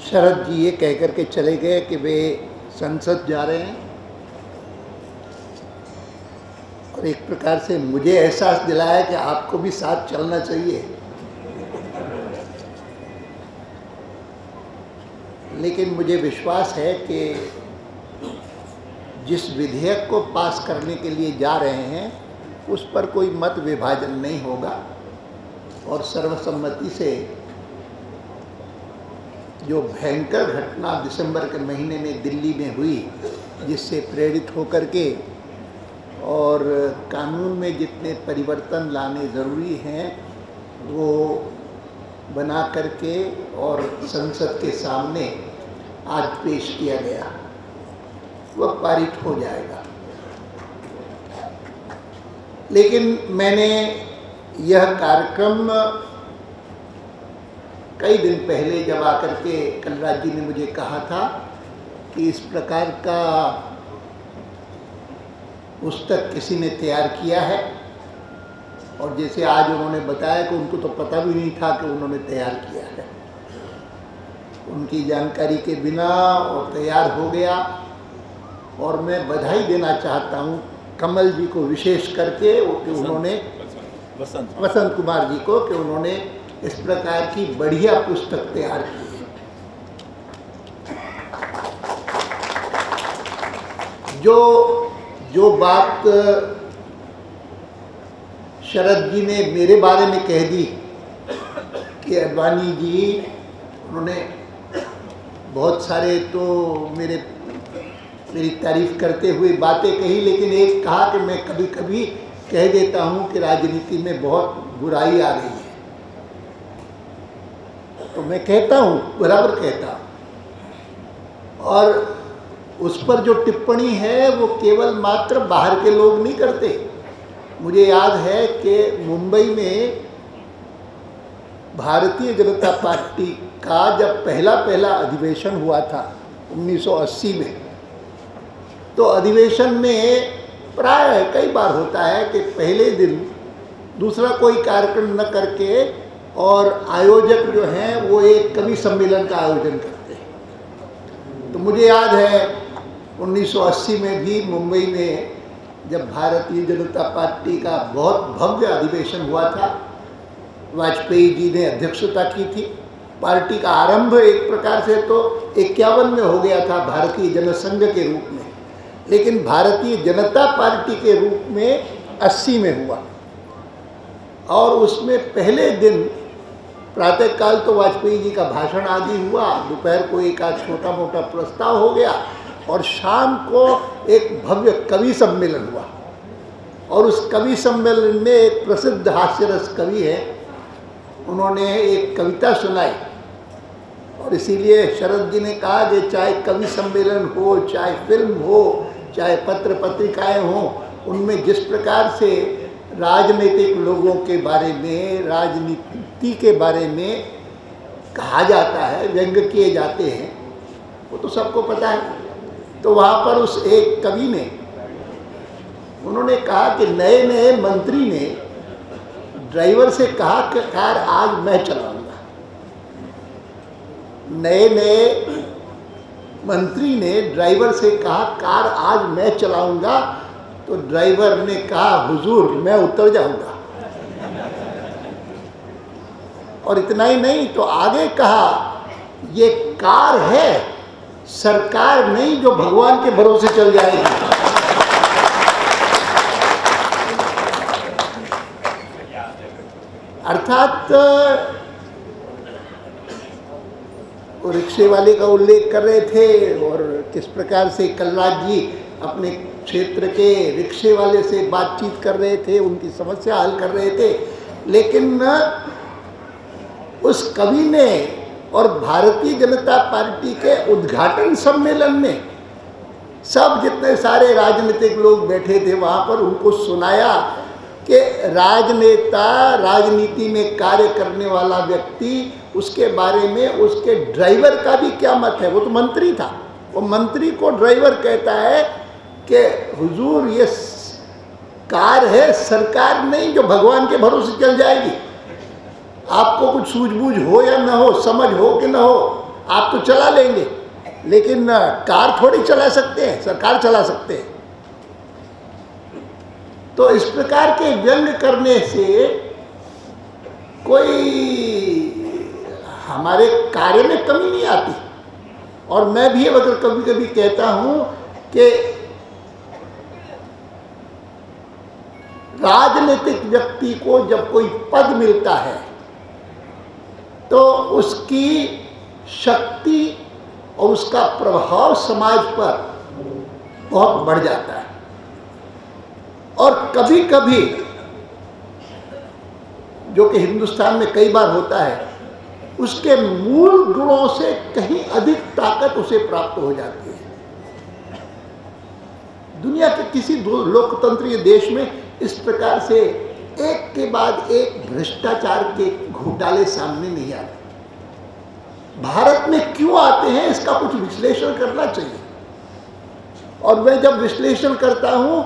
शरद जी ये कह कर के चले गए कि वे संसद जा रहे हैं, और एक प्रकार से मुझे एहसास दिलाया कि आपको भी साथ चलना चाहिए। लेकिन मुझे विश्वास है कि जिस विधेयक को पास करने के लिए जा रहे हैं उस पर कोई मत विभाजन नहीं होगा, और सर्वसम्मति से जो भयंकर घटना दिसंबर के महीने में दिल्ली में हुई, जिससे प्रेरित होकर के और कानून में जितने परिवर्तन लाने ज़रूरी हैं वो बना करके और संसद के सामने आज पेश किया गया, वह पारित हो जाएगा। लेकिन मैंने यह कार्यक्रम कई दिन पहले जब आकर के कलराज जी ने मुझे कहा था कि इस प्रकार का पुस्तक किसी ने तैयार किया है, और जैसे आज उन्होंने बताया कि उनको तो पता भी नहीं था कि उन्होंने तैयार किया है, उनकी जानकारी के बिना और तैयार हो गया। और मैं बधाई देना चाहता हूँ कमल जी को विशेष करके कि उन्होंने वसंत कुमार जी को कि उन्होंने इस प्रकार की बढ़िया पुस्तक तैयार की है। जो बात शरद जी ने मेरे बारे में कह दी कि अडवाणी जी, उन्होंने बहुत सारे तो मेरी तारीफ करते हुए बातें कही, लेकिन एक कहा कि मैं कभी कभी कह देता हूँ कि राजनीति में बहुत बुराई आ गई है। तो मैं कहता हूँ, बराबर कहता हूँ, और उस पर जो टिप्पणी है वो केवल मात्र बाहर के लोग नहीं करते। मुझे याद है कि मुंबई में भारतीय जनता पार्टी का जब पहला अधिवेशन हुआ था 1980 में, तो अधिवेशन में प्राय कई बार होता है कि पहले दिन दूसरा कोई कार्यक्रम न करके और आयोजक जो हैं वो एक कवि सम्मेलन का आयोजन करते हैं। तो मुझे याद है 1980 में भी मुंबई में जब भारतीय जनता पार्टी का बहुत भव्य अधिवेशन हुआ था, वाजपेयी जी ने अध्यक्षता की थी। पार्टी का आरंभ एक प्रकार से तो 51 में हो गया था भारतीय जनसंघ के रूप में, लेकिन भारतीय जनता पार्टी के रूप में 80 में हुआ। और उसमें पहले दिन प्रातःकाल तो वाजपेयी जी का भाषण आदि हुआ, दोपहर को एक आध छोटा मोटा प्रस्ताव हो गया, और शाम को एक भव्य कवि सम्मेलन हुआ। और उस कवि सम्मेलन में एक प्रसिद्ध हास्यरस कवि है, उन्होंने एक कविता सुनाई, और इसीलिए शरद जी ने कहा कि चाहे कवि सम्मेलन हो, चाहे फिल्म हो, चाहे पत्र पत्रिकाएं हों, उनमें जिस प्रकार से राजनीतिक लोगों के बारे में, राजनीति के बारे में कहा जाता है, व्यंग किए जाते हैं, वो तो सबको पता है। तो वहाँ पर उस एक कवि ने, उन्होंने कहा कि नए नए मंत्री ने ड्राइवर से कहा कि कार आज मैं चलाऊंगा। नए नए मंत्री ने ड्राइवर से कहा कार आज मैं चलाऊंगा, तो ड्राइवर ने कहा हुजूर मैं उतर जाऊंगा। और इतना ही नहीं, तो आगे कहा ये कार है, सरकार नहीं जो भगवान के भरोसे चल जाएगी। अर्थात वो रिक्शे वाले का उल्लेख कर रहे थे, और किस प्रकार से कलराज जी अपने क्षेत्र के रिक्शे वाले से बातचीत कर रहे थे, उनकी समस्या हल कर रहे थे। लेकिन उस कवि ने और भारतीय जनता पार्टी के उद्घाटन सम्मेलन में सब जितने सारे राजनीतिक लोग बैठे थे वहाँ पर उनको सुनाया कि राजनेता, राजनीति में कार्य करने वाला व्यक्ति, उसके बारे में उसके ड्राइवर का भी क्या मत है। वो तो मंत्री था, वो मंत्री को ड्राइवर कहता है कि हुजूर ये कार है, सरकार नहीं जो भगवान के भरोसे चल जाएगी। आपको कुछ सूझबूझ हो या न हो, समझ हो कि न हो, आप तो चला लेंगे, लेकिन कार थोड़ी चला सकते हैं, सरकार चला सकते हैं। तो इस प्रकार के व्यंग करने से कोई हमारे कार्य में कमी नहीं आती। और मैं भी अगर कभी कभी कहता हूं कि राजनीतिक व्यक्ति को जब कोई पद मिलता है तो उसकी शक्ति और उसका प्रभाव समाज पर बहुत बढ़ जाता है। और कभी कभी, जो कि हिंदुस्तान में कई बार होता है, उसके मूल गुणों से कहीं अधिक ताकत उसे प्राप्त हो जाती है। दुनिया के किसी लोकतंत्रीय देश में इस प्रकार से एक के बाद एक भ्रष्टाचार के घोटाले सामने नहीं आते। भारत में क्यों आते हैं, इसका कुछ विश्लेषण करना चाहिए। और मैं जब विश्लेषण करता हूं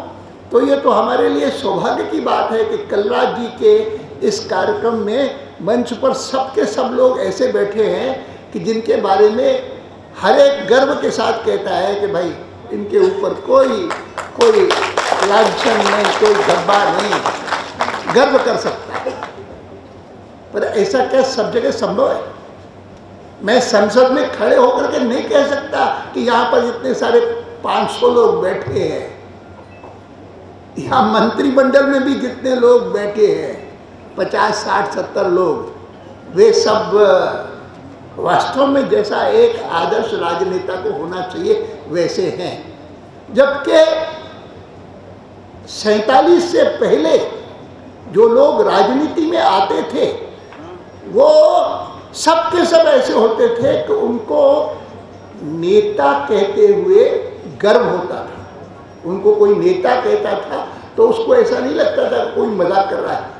तो ये तो हमारे लिए सौभाग्य की बात है कि कलराज जी के इस कार्यक्रम में मंच पर सबके सब लोग ऐसे बैठे हैं कि जिनके बारे में हर एक गर्व के साथ कहता है कि भाई इनके ऊपर कोई लांछन नहीं, कोई धब्बा नहीं, गर्व कर सकता है। पर ऐसा क्या सब जगह संभव है? मैं संसद में खड़े होकर के नहीं कह सकता कि यहाँ पर इतने सारे 500 लोग बैठे हैं, यहाँ मंत्रिमंडल में भी जितने लोग बैठे हैं 50, 60, 70 लोग, वे सब वास्तव में जैसा एक आदर्श राजनेता को होना चाहिए वैसे हैं। जबकि 47 से पहले जो लोग राजनीति में आते थे वो सब के सब ऐसे होते थे कि उनको नेता कहते हुए गर्व होता था। उनको कोई नेता कहता था तो उसको ऐसा नहीं लगता था कोई मजाक कर रहा है।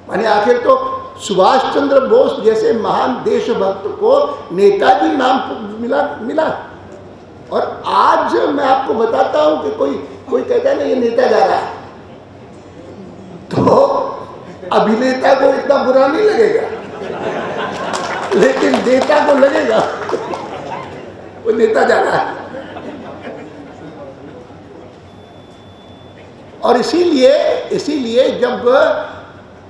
माने आखिर तो सुभाष चंद्र बोस जैसे महान देशभक्त को नेताजी नाम मिला। और आज मैं आपको बताता हूं कि कोई कहता है ना ये नेता जा रहा है, तो अभिनेता को इतना बुरा नहीं लगेगा, लेकिन नेता को लगेगा वो नेता जा रहा है। और इसीलिए जब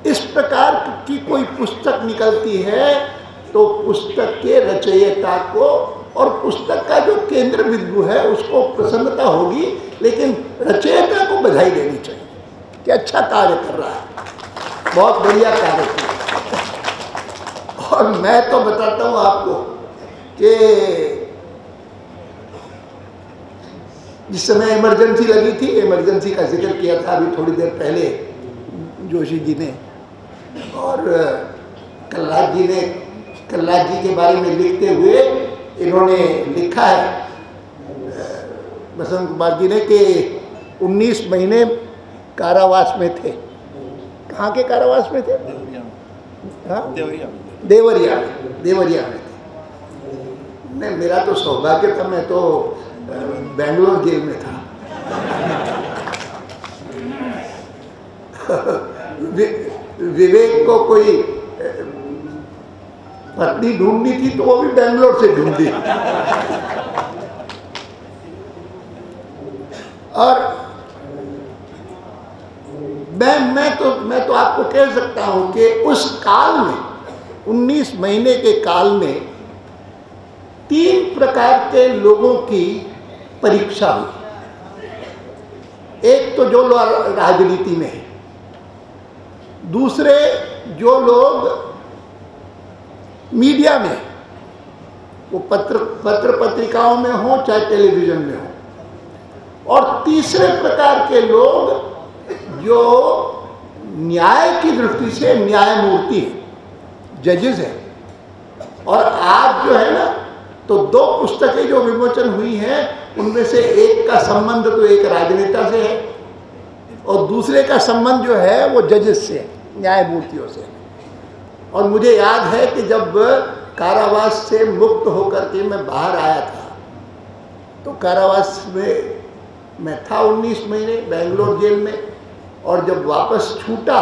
इस प्रकार की कोई पुस्तक निकलती है तो पुस्तक के रचयिता को और पुस्तक का जो केंद्र बिंदु है उसको प्रसन्नता होगी, लेकिन रचयिता को बधाई देनी चाहिए कि अच्छा कार्य कर रहा है, बहुत बढ़िया कार्य किया। और मैं तो बताता हूँ आपको कि जिस समय इमरजेंसी लगी थी, इमरजेंसी का जिक्र किया था अभी थोड़ी देर पहले जोशी जी ने, और कलराज जी के बारे में लिखते हुए इन्होंने लिखा है बसंत कुमार जी ने कि 19 महीने कारावास में थे। कहाँ के कारावास में थे? देवरिया में थे। नहीं, मेरा तो सौभाग्य था, मैं तो बेंगलोर जेल में था। विवेक को कोई पत्नी ढूंढनी थी तो वो भी बेंगलोर से ढूंढी। और मैं तो आपको कह सकता हूं कि उस काल में 19 महीने के काल में 3 प्रकार के लोगों की परीक्षा हुई। एक तो जो लोग राजनीति में है, दूसरे जो लोग मीडिया में, वो पत्र पत्रिकाओं में हो चाहे टेलीविजन में हो, और तीसरे प्रकार के लोग जो न्याय की दृष्टि से न्यायमूर्ति है, जजेस है। और आज जो है ना, तो 2 पुस्तकें जो विमोचन हुई हैं उनमें से एक का संबंध तो एक राजनेता से है और दूसरे का संबंध जो है वो जजेस से, न्यायमूर्तियों से। और मुझे याद है कि जब कारावास से मुक्त होकर के मैं बाहर आया था तो कारावास में मैं था 19 महीने बेंगलोर जेल में, और जब वापस छूटा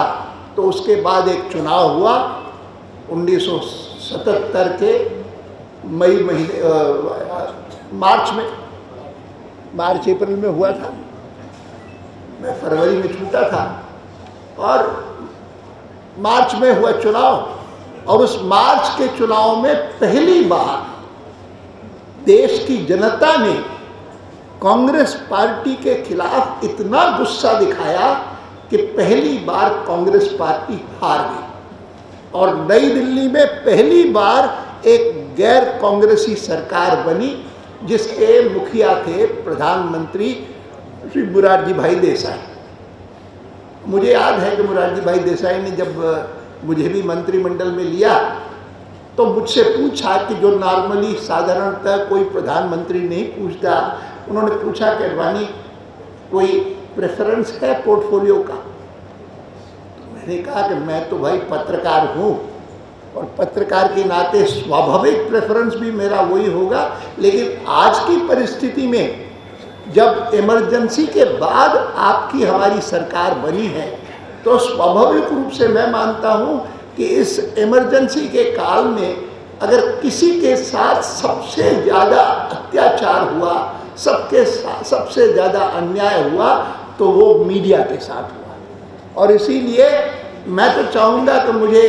तो उसके बाद एक चुनाव हुआ 1977 के मई महीने मार्च अप्रैल में हुआ था। मैं फरवरी में छूटा था और मार्च में हुआ चुनाव, और उस मार्च के चुनाव में पहली बार देश की जनता ने कांग्रेस पार्टी के खिलाफ इतना गुस्सा दिखाया कि पहली बार कांग्रेस पार्टी हार गई और नई दिल्ली में पहली बार एक गैर कांग्रेसी सरकार बनी, जिसके मुखिया थे प्रधानमंत्री श्री मोरारजी भाई देसाई। मुझे याद है कि मोरारजी भाई देसाई ने जब मुझे भी मंत्रिमंडल में लिया तो मुझसे पूछा कि जो नॉर्मली साधारणतः कोई प्रधानमंत्री नहीं पूछता, उन्होंने पूछा कि अडवाणी कोई प्रेफरेंस है पोर्टफोलियो का? तो मैंने कहा कि मैं तो भाई पत्रकार हूँ और पत्रकार के नाते स्वाभाविक प्रेफरेंस भी मेरा वही होगा, लेकिन आज की परिस्थिति में जब इमरजेंसी के बाद आपकी हमारी सरकार बनी है तो स्वाभाविक रूप से मैं मानता हूँ कि इस इमरजेंसी के काल में अगर किसी के साथ सबसे ज़्यादा अत्याचार हुआ, सबसे ज़्यादा अन्याय हुआ, तो वो मीडिया के साथ हुआ। और इसीलिए मैं तो चाहूँगा कि मुझे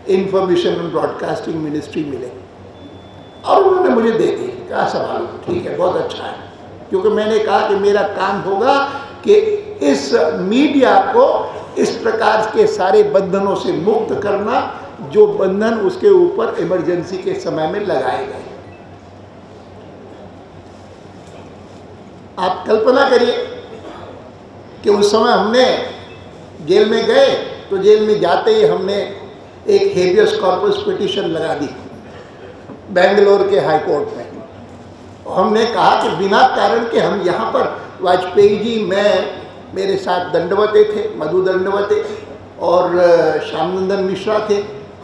इंफॉर्मेशन एंड ब्रॉडकास्टिंग मिनिस्ट्री मिले, और उन्होंने मुझे दे दी। क्या सवाल, ठीक है, बहुत अच्छा है, क्योंकि मैंने कहा कि मेरा काम होगा कि इस मीडिया को इस प्रकार के सारे बंधनों से मुक्त करना जो बंधन उसके ऊपर इमरजेंसी के समय में लगाए गए। आप कल्पना करिए कि उस समय हमने जेल में गए तो जेल में जाते ही हमने एक हेबियस कॉर्पस पिटीशन लगा दी बेंगलोर के हाई कोर्ट में। हमने कहा कि बिना कारण के हम यहाँ पर, वाजपेयी जी, मैं, मेरे साथ दंडवते थे, मधु दंडवते और श्यामनंदन मिश्रा थे,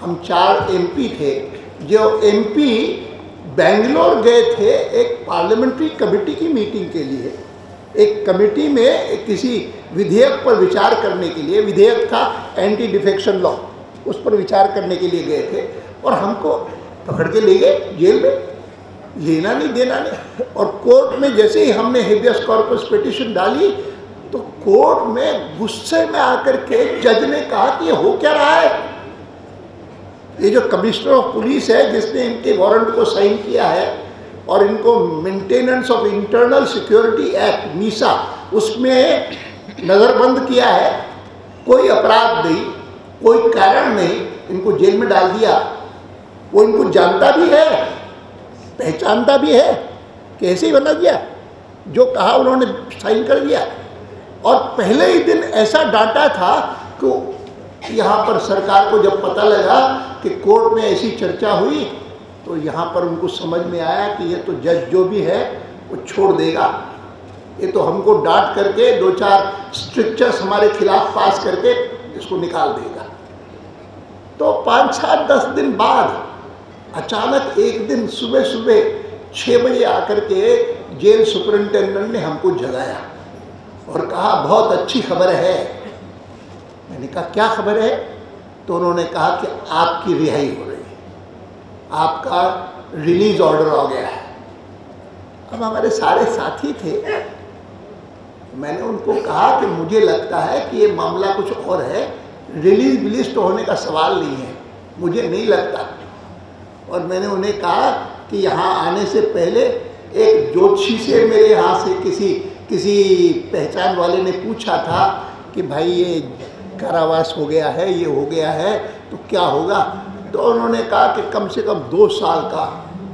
हम 4 MP थे जो MP बेंगलोर गए थे एक पार्लियामेंट्री कमेटी की मीटिंग के लिए। एक कमेटी में किसी विधेयक पर विचार करने के लिए, विधेयक था एंटी डिफेक्शन लॉ, उस पर विचार करने के लिए गए थे और हमको पकड़ के ले गए जेल में, लेना नहीं देना नहीं। और कोर्ट में जैसे ही हमने हेबियस कॉर्पस पिटीशन डाली तो कोर्ट में गुस्से में आकर के जज ने कहा कि ये हो क्या रहा है? ये जो कमिश्नर ऑफ पुलिस है जिसने इनके वारंट को साइन किया है और इनको maintenance of internal security act Misa उसमें नज़रबंद किया है, कोई अपराध नहीं, कोई कारण नहीं, इनको जेल में डाल दिया। वो इनको जानता भी है, पहचानता भी है, कैसे ही बना दिया, जो कहा उन्होंने साइन कर दिया। और पहले ही दिन ऐसा डांटा था कि यहाँ पर सरकार को जब पता लगा कि कोर्ट में ऐसी चर्चा हुई तो यहाँ पर उनको समझ में आया कि ये तो जज जो भी है वो छोड़ देगा, ये तो हमको डांट करके 2-4 स्ट्रिक्चर्स हमारे खिलाफ पास करके इसको निकाल देगा। तो 5-10 दिन बाद अचानक एक दिन सुबह 6 बजे आकर के जेल सुपरिंटेंडेंट ने हमको जगाया और कहा बहुत अच्छी खबर है। मैंने कहा क्या खबर है? तो उन्होंने कहा कि आपकी रिहाई हो रही है, आपका रिलीज ऑर्डर आ गया है। अब हमारे सारे साथी थे, मैंने उनको कहा कि मुझे लगता है कि ये मामला कुछ और है, रिलीज तो होने का सवाल नहीं है, मुझे नहीं लगता। और मैंने उन्हें कहा कि यहाँ आने से पहले एक ज्योतिषी से मेरे यहाँ से किसी पहचान वाले ने पूछा था कि भाई ये कारावास हो गया है, ये हो गया है, तो क्या होगा? तो उन्होंने कहा कि कम से कम 2 साल का,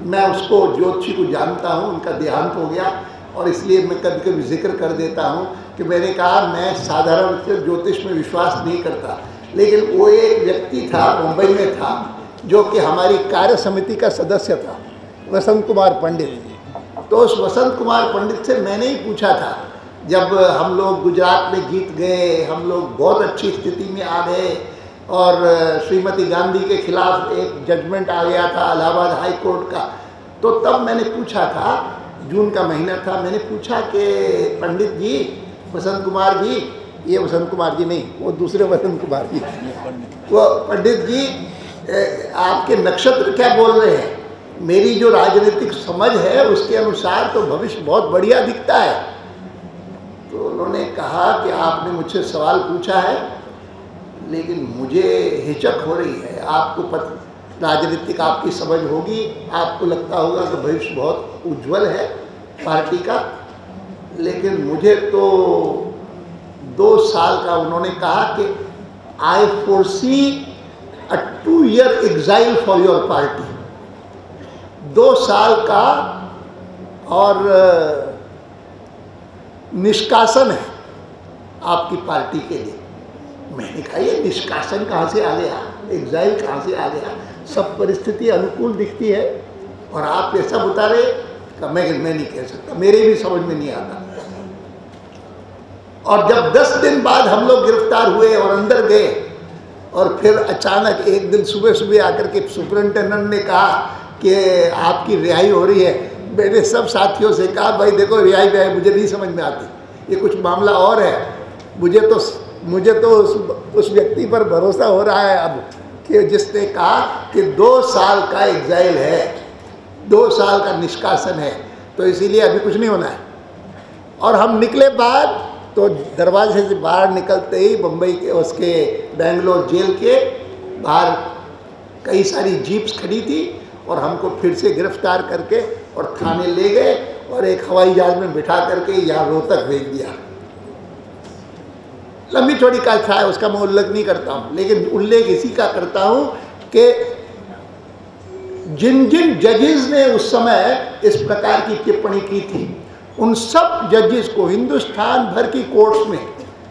मैं उसको ज्योतिषी को जानता हूँ, उनका देहांत हो गया और इसलिए मैं कभी कभी जिक्र कर देता हूँ कि मैंने कहा मैं साधारण ज्योतिष में विश्वास नहीं करता, लेकिन वो एक व्यक्ति था, मुंबई में था, जो कि हमारी कार्य समिति का सदस्य था, वसंत कुमार पंडित। तो उस वसंत कुमार पंडित से मैंने ही पूछा था, जब हम लोग गुजरात में जीत गए, हम लोग बहुत अच्छी स्थिति में आ गए और श्रीमती गांधी के खिलाफ एक जजमेंट आ गया था इलाहाबाद हाई कोर्ट का, तो तब मैंने पूछा था, जून का महीना था, मैंने पूछा कि पंडित जी, वसंत कुमार जी, ये वसंत कुमार जी नहीं, वो दूसरे वसंत कुमार जी, वो पंडित जी आपके नक्षत्र क्या बोल रहे हैं, मेरी जो राजनीतिक समझ है उसके अनुसार तो भविष्य बहुत बढ़िया दिखता है। तो उन्होंने कहा कि आपने मुझसे सवाल पूछा है लेकिन मुझे हिचक हो रही है। आपको राजनीतिक आपकी समझ होगी, आपको लगता होगा कि भविष्य बहुत उज्जवल है पार्टी का, लेकिन मुझे तो 2 साल का, उन्होंने कहा कि आई foresee a 2-year exile for your party, 2 साल का और निष्कासन है आपकी पार्टी के लिए। मैंने कहा ये निष्कासन कहाँ से आ गया, एग्जाइल कहाँ से आ गया, सब परिस्थिति अनुकूल दिखती है और आप ये सब उतारे का मैं नहीं कह सकता, मेरे भी समझ में नहीं आता। और जब 10 दिन बाद हम लोग गिरफ्तार हुए और अंदर गए और फिर अचानक एक दिन सुबह सुबह आकर के सुपरिटेंडेंट ने कहा कि आपकी रिहाई हो रही है, मैंने सब साथियों से कहा भाई देखो रिहाई मुझे नहीं समझ में आती, ये कुछ मामला और है। मुझे तो उस व्यक्ति पर भरोसा हो रहा है अब कि जिसने कहा कि 2 साल का एग्जाइल है, 2 साल का निष्कासन है, तो इसीलिए अभी कुछ नहीं होना है। और हम निकले बाद तो दरवाजे से बाहर निकलते ही बम्बई के उसके बेंगलोर जेल के बाहर कई सारी जीप्स खड़ी थी और हमको फिर से गिरफ्तार करके और थाने ले गए और एक हवाई जहाज में बिठा करके यहाँ रोहतक भेज दिया। लंबी चौड़ी कथा है, उसका मैं उल्लेख नहीं करता हूँ, लेकिन उल्लेख इसी का करता हूँ कि जिन जिन जजेस ने उस समय इस प्रकार की टिप्पणी की थी उन सब जजेस को हिंदुस्तान भर की कोर्ट्स में,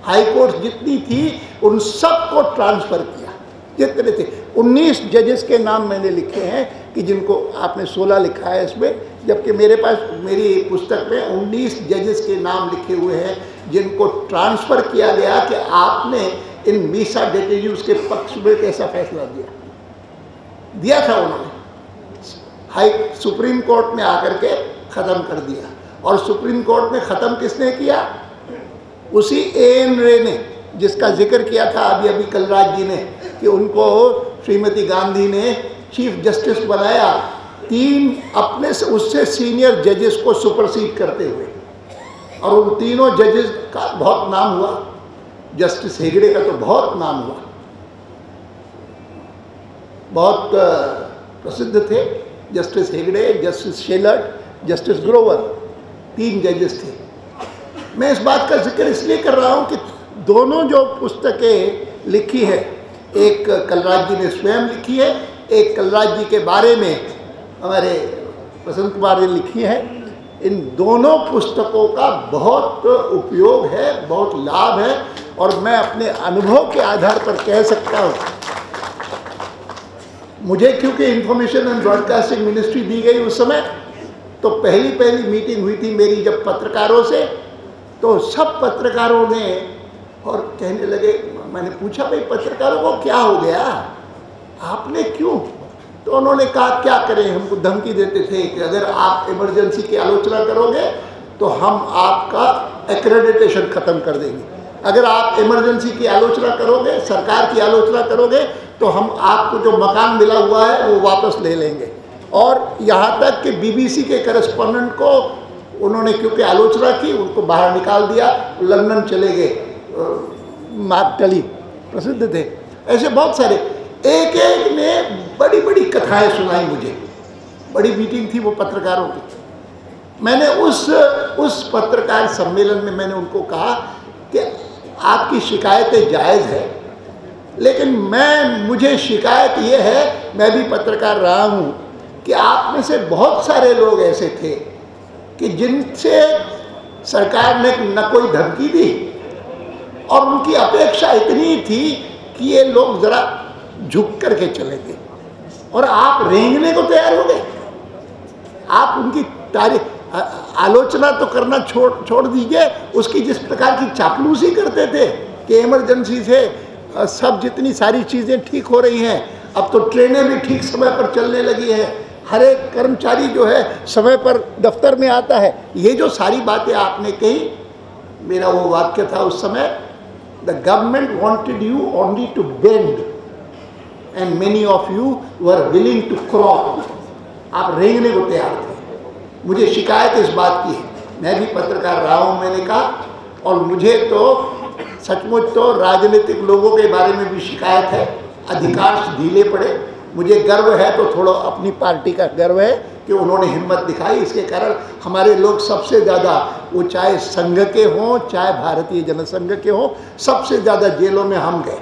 हाई कोर्ट्स जितनी थी उन सब को ट्रांसफ़र किया जितने थे। 19 जजेस के नाम मैंने लिखे हैं कि जिनको आपने 16 लिखा है इसमें, जबकि मेरे पास मेरी पुस्तक में 19 जजेस के नाम लिखे हुए हैं जिनको ट्रांसफ़र किया गया कि आपने इन मीसा डेटेन्यूज के पक्ष में कैसा फैसला दिया था। उन्होंने सुप्रीम कोर्ट में आकर के ख़त्म कर दिया। और सुप्रीम कोर्ट में ख़त्म किसने किया? उसी A.N. रे ने, जिसका जिक्र किया था अभी कलराज जी ने कि उनको श्रीमती गांधी ने चीफ जस्टिस बनाया 3 अपने से उससे सीनियर जजेस को सुपरसीड करते हुए, और उन तीनों जजेस का बहुत नाम हुआ। जस्टिस हेगड़े का तो बहुत नाम हुआ, बहुत प्रसिद्ध थे justice Hegde, justice Shelat, justice Grover, 3 जजेस थे। मैं इस बात का जिक्र इसलिए कर रहा हूँ कि दोनों जो पुस्तकें लिखी है, एक कलराज जी ने स्वयं लिखी है, एक कलराज जी के बारे में हमारे वसंत कुमार ने लिखी है। इन दोनों पुस्तकों का बहुत उपयोग है, बहुत लाभ है, और मैं अपने अनुभव के आधार पर कह सकता हूँ। मुझे क्योंकि इंफॉर्मेशन एंड ब्रॉडकास्टिंग मिनिस्ट्री दी गई उस समय, तो पहली मीटिंग हुई थी मेरी जब पत्रकारों से, तो सब पत्रकारों ने और कहने लगे, मैंने पूछा भाई पत्रकारों को क्या हो गया, आपने क्यों? तो उन्होंने कहा क्या करें, हमको धमकी देते थे कि अगर आप इमरजेंसी की आलोचना करोगे तो हम आपका एक्रेडिटेशन ख़त्म कर देंगे, अगर आप इमरजेंसी की आलोचना करोगे, सरकार की आलोचना करोगे, तो हम आपको जो मकान मिला हुआ है वो वापस ले लेंगे। और यहाँ तक कि BBC के करस्पॉन्डेंट को उन्होंने क्योंकि आलोचना की, उनको बाहर निकाल दिया, लंदन चले गए। मार्क टली प्रसिद्ध थे। ऐसे बहुत सारे, एक एक ने बड़ी बड़ी कथाएं सुनाई मुझे। बड़ी मीटिंग थी वो पत्रकारों की। मैंने उस पत्रकार सम्मेलन में मैंने उनको कहा कि आपकी शिकायतें जायज़ है, लेकिन मुझे शिकायत ये है, मैं भी पत्रकार रहा हूँ, कि आप में से बहुत सारे लोग ऐसे थे कि जिनसे सरकार ने न कोई धमकी दी और उनकी अपेक्षा इतनी थी कि ये लोग ज़रा झुक करके चले गए, और आप रेंगने को तैयार हो गए। आप उनकी आलोचना तो करना छोड़ दीजिए, उसकी जिस प्रकार की चापलूसी करते थे कि इमरजेंसी से सब जितनी सारी चीज़ें ठीक हो रही हैं, अब तो ट्रेनें भी ठीक समय पर चलने लगी हैं, हर एक कर्मचारी जो है समय पर दफ्तर में आता है, ये जो सारी बातें आपने कही, मेरा वो वाक्य था उस समय, the government wanted you only to bend, and many of you were willing to crawl. आप रेंगने को तैयार थे। मुझे शिकायत इस बात की है, मैं भी पत्रकार रहा हूँ, मैंने कहा, और मुझे तो सचमुच तो राजनीतिक लोगों के बारे में भी शिकायत है, अधिकांश ढीले पड़े। मुझे गर्व है तो थोड़ा अपनी पार्टी का गर्व है कि उन्होंने हिम्मत दिखाई। इसके कारण हमारे लोग सबसे ज़्यादा, वो चाहे संघ के हों चाहे भारतीय जनसंघ के हों, सबसे ज़्यादा जेलों में हम गए।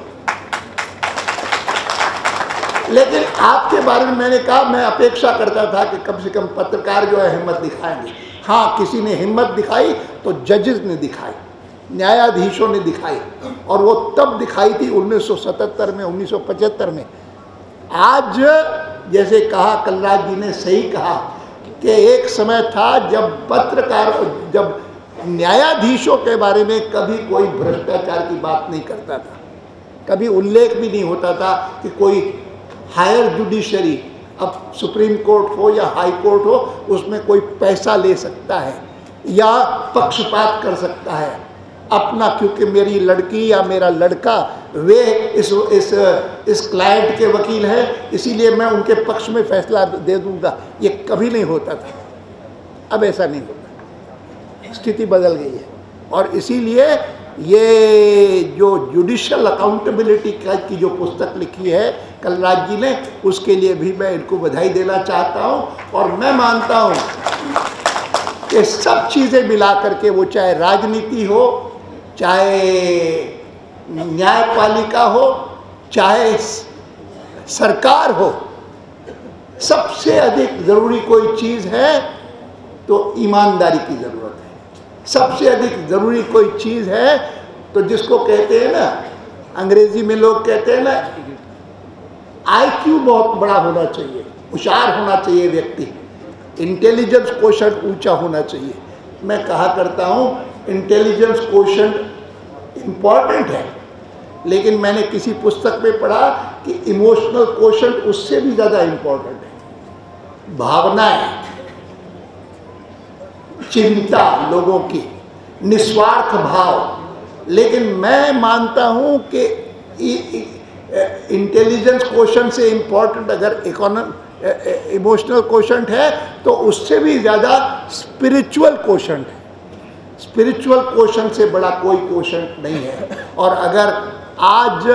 लेकिन आपके बारे में मैंने कहा, मैं अपेक्षा करता था कि कम से कम पत्रकार जो है हिम्मत दिखाएंगे। हाँ, किसी ने हिम्मत दिखाई तो जजेस ने दिखाई, न्यायाधीशों ने दिखाई, और वो तब दिखाई थी 1977 में, 1975 में। आज जैसे कहा कलराज जी ने, सही कहा कि एक समय था जब न्यायाधीशों के बारे में कभी कोई भ्रष्टाचार की बात नहीं करता था, कभी उल्लेख भी नहीं होता था कि कोई हायर जुडिशरी, अब सुप्रीम कोर्ट हो या हाई कोर्ट हो, उसमें कोई पैसा ले सकता है या पक्षपात कर सकता है अपना, क्योंकि मेरी लड़की या मेरा लड़का वे इस क्लाइंट के वकील हैं, इसीलिए मैं उनके पक्ष में फैसला दे दूंगा। ये कभी नहीं होता था, अब ऐसा नहीं होता, स्थिति बदल गई है। और इसीलिए ये जो जुडिशियल अकाउंटेबिलिटी की जो पुस्तक लिखी है कलराज जी ने, उसके लिए भी मैं इनको बधाई देना चाहता हूँ। और मैं मानता हूँ कि सब चीज़ें मिला करके, वो चाहे राजनीति हो, चाहे न्यायपालिका हो, चाहे सरकार हो, सबसे अधिक ज़रूरी कोई चीज़ है तो ईमानदारी की ज़रूरत है। सबसे अधिक ज़रूरी कोई चीज़ है तो जिसको कहते हैं ना, अंग्रेजी में लोग कहते हैं ना, IQ बहुत बड़ा होना चाहिए, होशियार होना चाहिए व्यक्ति, इंटेलिजेंस कोशेंट ऊंचा होना चाहिए। मैं कहा करता हूँ इंटेलिजेंस कोशेंट इम्पॉर्टेंट है, लेकिन मैंने किसी पुस्तक में पढ़ा कि इमोशनल कोशेंट उससे भी ज़्यादा इम्पॉर्टेंट है। भावनाएं, चिंता लोगों की, निस्वार्थ भाव। लेकिन मैं मानता हूँ कि इंटेलिजेंस कोशेंट से इम्पॉर्टेंट अगर इमोशनल कोशेंट है तो उससे भी ज़्यादा स्पिरिचुअल कोशेंट है। स्पिरिचुअल कोशेंट से बड़ा कोई कोशेंट नहीं है। और अगर आज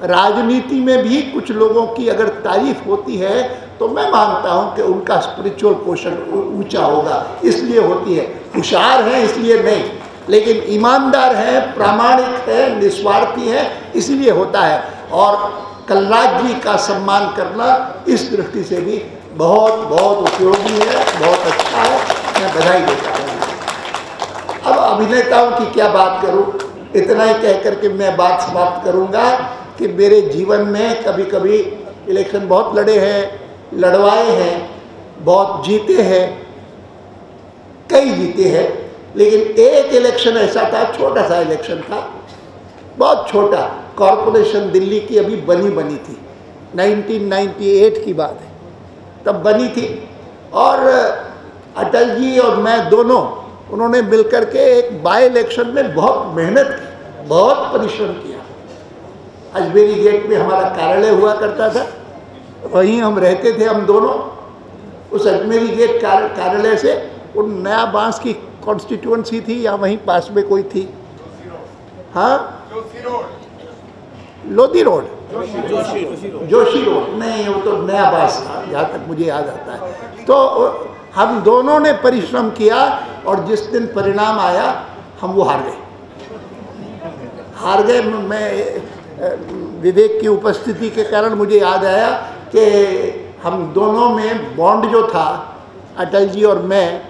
राजनीति में भी कुछ लोगों की अगर तारीफ होती है तो मैं मानता हूं कि उनका स्पिरिचुअल कोशेंट ऊंचा होगा, इसलिए होती है। होशियार हैं इसलिए नहीं, लेकिन ईमानदार हैं, प्रामाणिक है, निस्वार्थी है, इसलिए होता है। और कलराज जी का सम्मान करना इस दृष्टि से भी बहुत बहुत उपयोगी है, बहुत अच्छा है, मैं बधाई देता हूँ। अब अभिनेताओं की क्या बात करूँ, इतना ही कह करके मैं बात समाप्त करूँगा कि मेरे जीवन में कभी कभी इलेक्शन बहुत लड़े हैं, लड़वाए हैं, बहुत जीते हैं, कई जीते हैं, लेकिन एक इलेक्शन ऐसा था, छोटा सा इलेक्शन था, बहुत छोटा, कॉरपोरेशन दिल्ली की अभी बनी थी, 1998 की बात है, तब बनी थी। और अटल जी और मैं दोनों, उन्होंने मिलकर के एक बाय इलेक्शन में बहुत मेहनत की, बहुत परिश्रम किया। अजमेरी गेट में हमारा कार्यालय हुआ करता था, वहीं हम रहते थे हम दोनों। उस अजमेरी गेट कार्यालय से उन नया बांस की कॉन्स्टिट्यूएंसी थी या वहीं पास में कोई थी, हाँ, लोधी रोड, जोशी रोड नहीं, वो तो नया बांस था जहाँ तक मुझे याद आता है। तो हम दोनों ने परिश्रम किया और जिस दिन परिणाम आया हम वो हार गए। मैं विवेक की उपस्थिति के कारण मुझे याद आया कि हम दोनों में बॉन्ड जो था, अटल जी और मैं,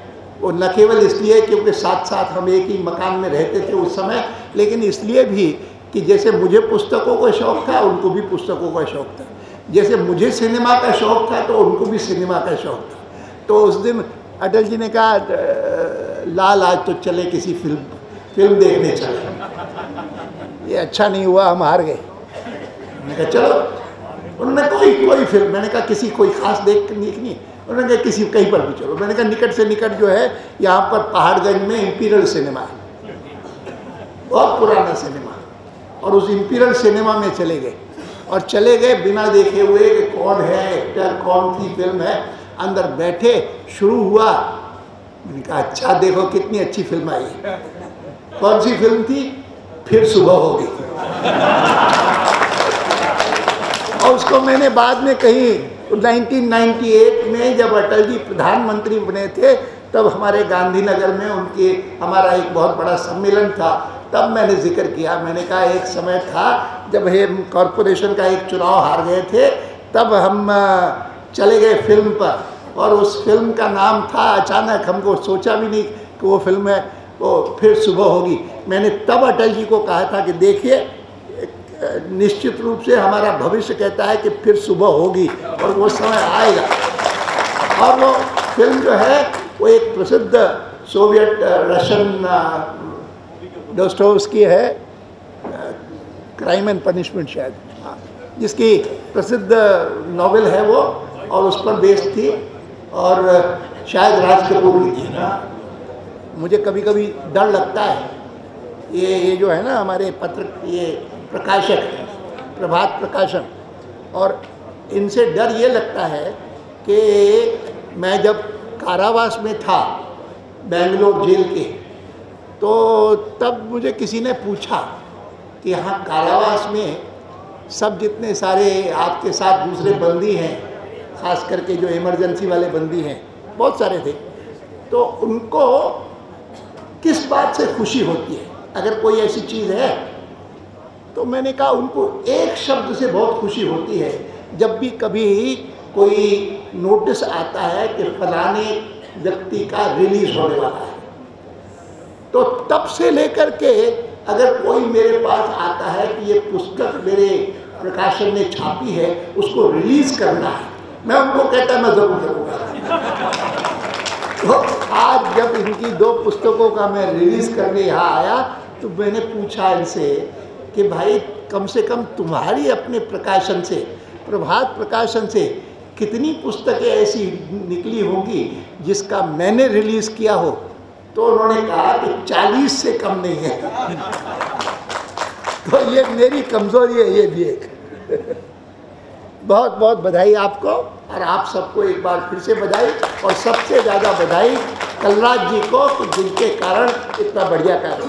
वो न केवल इसलिए क्योंकि साथ साथ हम एक ही मकान में रहते थे उस समय, लेकिन इसलिए भी कि जैसे मुझे पुस्तकों का शौक़ था उनको भी पुस्तकों का शौक़ था, जैसे मुझे सिनेमा का शौक़ था तो उनको भी सिनेमा का शौक़ था। तो उस दिन अटल जी ने कहा, लाल आज तो चले किसी फिल्म देखने चले। ये अच्छा नहीं हुआ, हम हार गए। मैंने कहा चलो, उन्होंने कोई फिल्म, मैंने कहा किसी कोई खास देखनी, उन्होंने कहा किसी कहीं पर भी चलो। मैंने कहा निकट से निकट जो है यहाँ पर पहाड़गंज में इम्पीरियल सिनेमा है, बहुत पुराना सिनेमा, और उस इम्पीरियल सिनेमा में चले गए। और चले गए बिना देखे हुए कि कौन है एक्टर, कौन सी फिल्म है। अंदर बैठे, शुरू हुआ, मैंने कहा अच्छा देखो कितनी अच्छी फिल्म आई है। कौन सी फिल्म थी? फिर सुबह होगी। और उसको मैंने बाद में कही 1998 में जब अटल जी प्रधानमंत्री बने थे, तब हमारे गांधीनगर में उनके हमारा एक बहुत बड़ा सम्मेलन था, तब मैंने जिक्र किया। मैंने कहा एक समय था जब हम कॉरपोरेशन का एक चुनाव हार गए थे, तब हम चले गए फिल्म पर, और उस फिल्म का नाम था, अचानक हमको सोचा भी नहीं कि वो फिल्म है वो फिर सुबह होगी। मैंने तब अटल जी को कहा था कि देखिए निश्चित रूप से हमारा भविष्य कहता है कि फिर सुबह होगी और वो समय आएगा। और वो फिल्म जो है वो एक प्रसिद्ध सोवियत रशियन डोस्टोव्स्की है, क्राइम एंड पनिशमेंट शायद, जिसकी प्रसिद्ध नॉवेल है वो, और उस पर बेस्ड थी, और शायद राज कपूर की थी ना। मुझे कभी कभी डर लगता है, ये जो है ना हमारे पत्र, ये प्रकाशक है, प्रभात प्रकाशन, और इनसे डर ये लगता है कि मैं जब कारावास में था बेंगलोर जेल के, तो तब मुझे किसी ने पूछा कि यहाँ कारावास में सब जितने सारे आपके साथ दूसरे बंदी हैं, ख़ास करके जो इमरजेंसी वाले बंदी हैं, बहुत सारे थे, तो उनको किस बात से खुशी होती है अगर कोई ऐसी चीज़ है? तो मैंने कहा उनको एक शब्द से बहुत खुशी होती है, जब भी कभी कोई नोटिस आता है कि फलाने व्यक्ति का रिलीज होने वाला है, तो तब से लेकर के अगर कोई मेरे पास आता है कि ये पुस्तक मेरे प्रकाशन ने छापी है, उसको रिलीज़ करना है, मैं उनको कहता मैं ज़रूर करूँगा। तो आज जब इनकी 2 पुस्तकों का मैं रिलीज़ करने यहाँ आया, तो मैंने पूछा इनसे कि भाई कम से कम तुम्हारी अपने प्रकाशन से, प्रभात प्रकाशन से कितनी पुस्तकें ऐसी निकली होंगी जिसका मैंने रिलीज़ किया हो? तो उन्होंने कहा कि 40 से कम नहीं है। तो ये मेरी कमज़ोरी है, ये भी एक। बहुत बहुत बधाई आपको, और आप सबको एक बार फिर से बधाई, और सबसे ज़्यादा बधाई कलराज जी को, कि जिनके कारण इतना बढ़िया कार्य